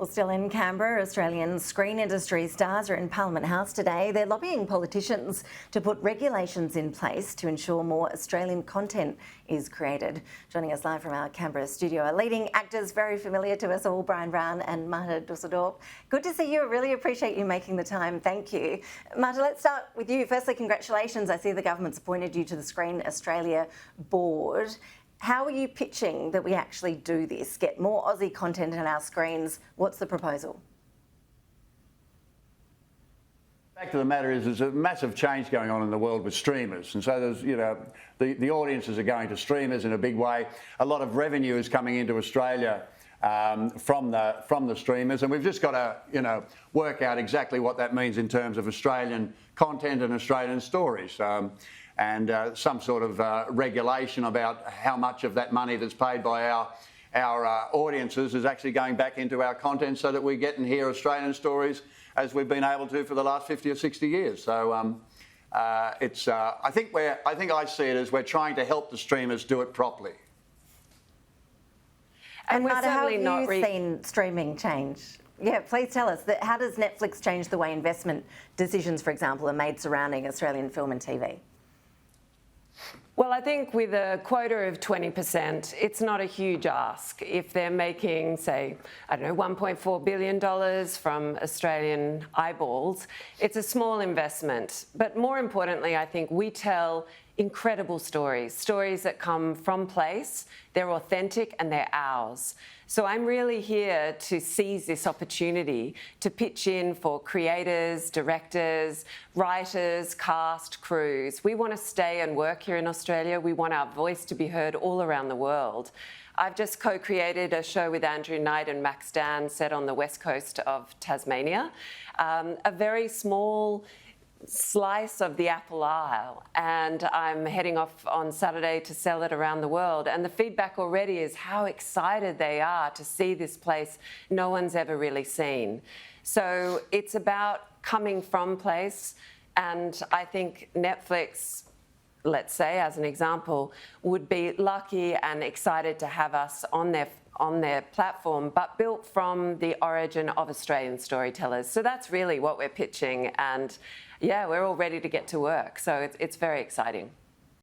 Well, still in Canberra, Australian screen industry stars are in Parliament House today. They're lobbying politicians to put regulations in place to ensure more Australian content is created. Joining us live from our Canberra studio are leading actors very familiar to us all, Brian Brown and Marta Dusseldorp. Good to see you. I really appreciate you making the time. Thank you. Marta, let's start with you. Firstly, congratulations. I see the government's appointed you to the Screen Australia board. How are you pitching that we actually do this, get more Aussie content in our screens? What's the proposal? The fact of the matter is there's a massive change going on in the world with streamers, and so there's, the audiences are going to streamers in a big way. A lot of revenue is coming into Australia from the streamers, and we've just got to work out exactly what that means in terms of Australian content and Australian stories. And some sort of regulation about how much of that money that's paid by our audiences is actually going back into our content, so that we get and hear Australian stories as we've been able to for the last 50 or 60 years. So I think I see it as we're trying to help the streamers do it properly. And Marta, how have you seen streaming change? Yeah, please tell us. How does Netflix change the way investment decisions, for example, are made surrounding Australian film and TV? Well, I think with a quota of 20%, it's not a huge ask. If they're making, say, $1.4 billion from Australian eyeballs, it's a small investment. But more importantly, I think we tell incredible stories that come from place, they're authentic and they're ours. So I'm really here to seize this opportunity to pitch in for creators, directors, writers, cast, crews. We want to stay and work here in Australia. We want our voice to be heard all around the world. I've just co-created a show with Andrew Knight and Max Dan set on the west coast of Tasmania, a very small slice of the Apple Isle, and I'm heading off on Saturday to sell it around the world, and the feedback already is how excited they are to see this place no one's ever really seen. So it's about coming from place, and I think Netflix, let's say as an example, would be lucky and excited to have us on their platform, but built from the origin of Australian storytellers. So that's really what we're pitching, and yeah, we're all ready to get to work. So it's very exciting.